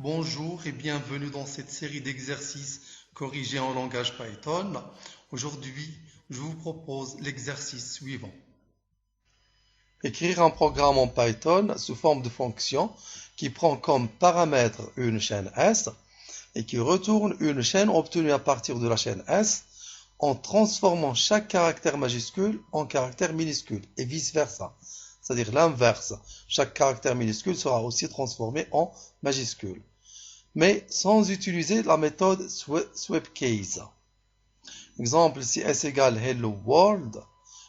Bonjour et bienvenue dans cette série d'exercices corrigés en langage Python. Aujourd'hui, je vous propose l'exercice suivant. Écrire un programme en Python sous forme de fonction qui prend comme paramètre une chaîne S et qui retourne une chaîne obtenue à partir de la chaîne S en transformant chaque caractère majuscule en caractère minuscule et vice-versa. C'est-à-dire l'inverse. Chaque caractère minuscule sera aussi transformé en majuscule, mais sans utiliser la méthode sweepcase. Exemple, si s égale hello world,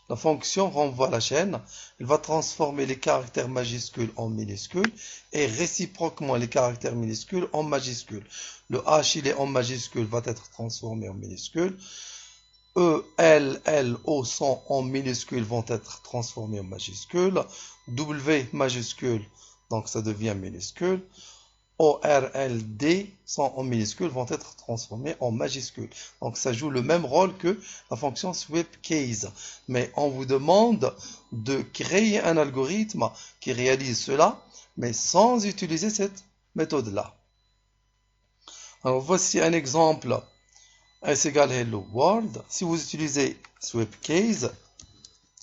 la fonction renvoie la chaîne, elle va transformer les caractères majuscules en minuscules et réciproquement les caractères minuscules en majuscules. Le H, il est en majuscule, va être transformé en minuscule. E, L, L, O sont en minuscules, vont être transformés en majuscules. W majuscule, donc ça devient minuscule. O, R, L, D sont en minuscules, vont être transformés en majuscules. Donc ça joue le même rôle que la fonction sweepcase. Mais on vous demande de créer un algorithme qui réalise cela, mais sans utiliser cette méthode-là. Alors voici un exemple. S égale hello world. Si vous utilisez sweepcase,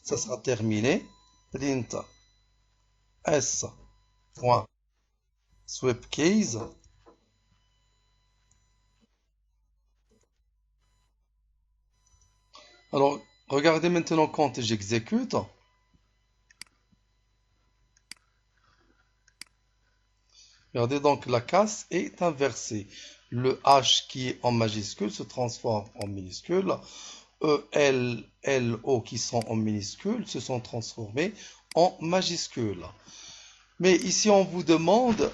ça sera terminé. Print s.sweepcase. Alors, regardez maintenant quand j'exécute. Regardez donc, la casse est inversée. Le H qui est en majuscule se transforme en minuscule. E, L, L, O qui sont en minuscule se sont transformés en majuscules. Mais ici, on vous demande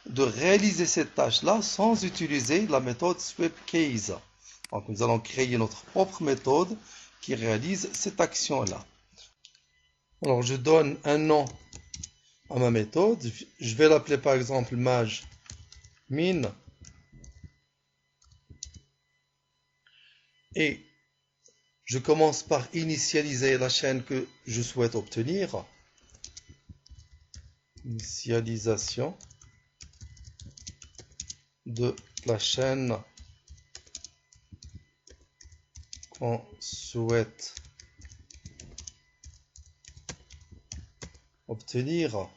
de réaliser cette tâche-là sans utiliser la méthode sweepcase. Donc, nous allons créer notre propre méthode qui réalise cette action-là. Alors, je donne un nom à ma méthode. Je vais l'appeler par exemple majmin. Et je commence par initialiser la chaîne que je souhaite obtenir. Initialisation de la chaîne qu'on souhaite obtenir.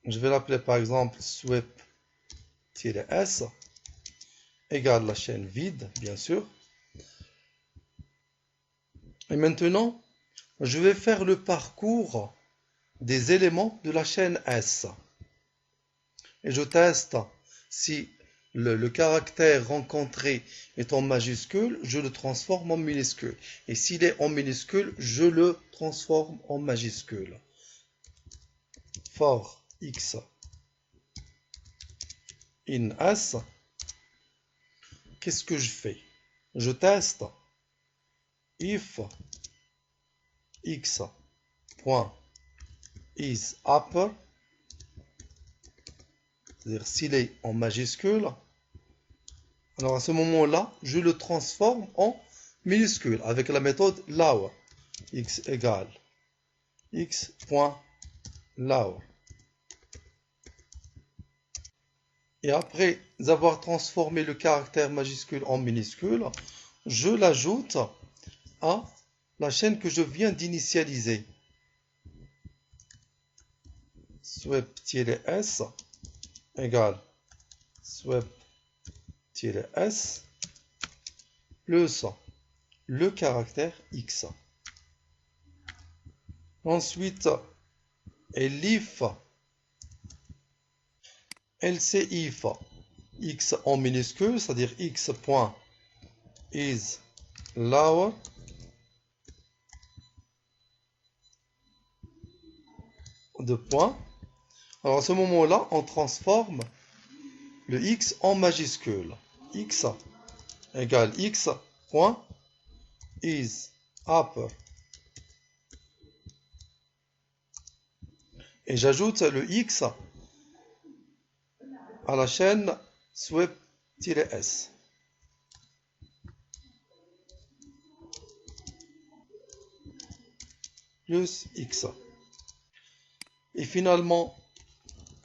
Je vais l'appeler par exemple sweep-s égale la chaîne vide, bien sûr. Et maintenant, je vais faire le parcours des éléments de la chaîne S. Et je teste si le caractère rencontré est en majuscule, je le transforme en minuscule. Et s'il est en minuscule, je le transforme en majuscule. For x in S, qu'est-ce que je fais? Je teste if x.isUpper, c'est-à-dire s'il est en majuscule, alors à ce moment-là, je le transforme en minuscule avec la méthode lower. X égale x.lower. Et après avoir transformé le caractère majuscule en minuscule, je l'ajoute à la chaîne que je viens d'initialiser. Sweep-s égale sweep-s plus le caractère x. Ensuite, elif LCIF x en minuscule, c'est-à-dire x.isLower de point. Alors à ce moment-là, on transforme le x en majuscule. X égale x.isUpper. Et j'ajoute le x à la chaîne sweep-s. Plus x. Et finalement,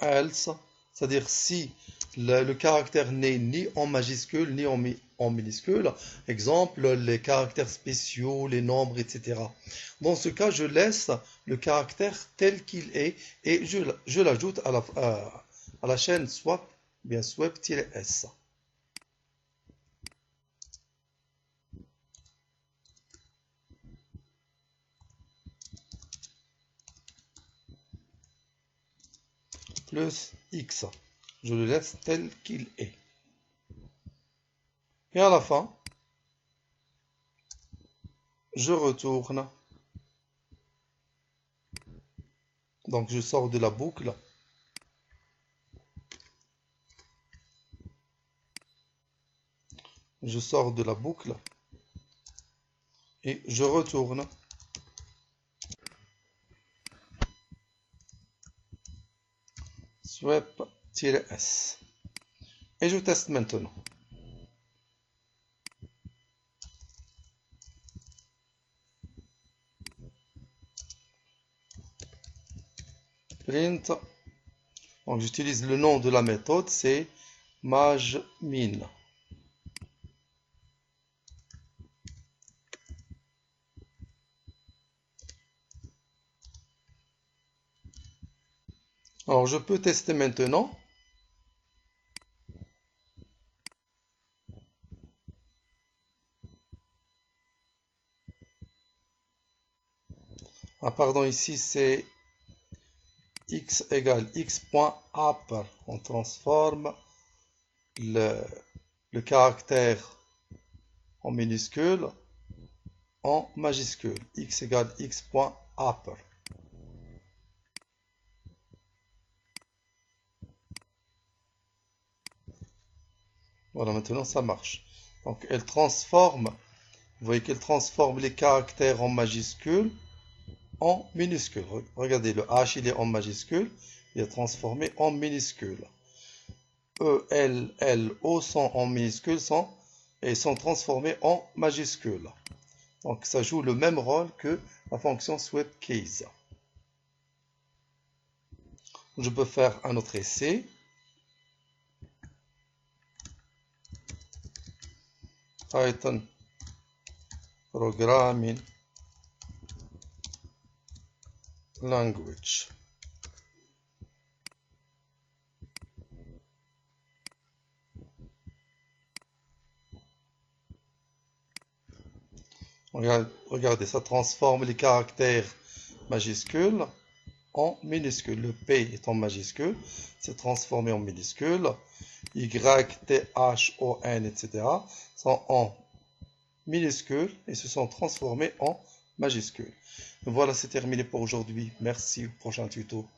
else, c'est-à-dire si le caractère n'est ni en majuscule ni en minuscule, exemple les caractères spéciaux, les nombres, etc. Dans ce cas, je laisse le caractère tel qu'il est et je l'ajoute à la chaîne swap, bien swap-s. Plus x. Je le laisse tel qu'il est. Et à la fin, je retourne. Donc je sors de la boucle. Je sors de la boucle et je retourne. Swap-s. Et je teste maintenant. Print. Donc j'utilise le nom de la méthode, c'est majmin. Alors je peux tester maintenant. Ah pardon, ici c'est x égale x.upper. On transforme le caractère en minuscule en majuscule. X égale x.upper. Voilà, maintenant ça marche. Donc elle transforme, vous voyez qu'elle transforme les caractères en majuscules en minuscules. Regardez, le H il est en majuscule, il est transformé en minuscule. E, L, L, O sont en minuscules et sont transformés en majuscules. Donc ça joue le même rôle que la fonction swapCase. Je peux faire un autre essai. Python Programming Language. Regardez, ça transforme les caractères majuscules en minuscules. Le P est en majuscule, c'est transformé en minuscule. Y, T, H, O, N, etc. sont en minuscules et se sont transformés en majuscules. Voilà, c'est terminé pour aujourd'hui. Merci, au prochain tuto.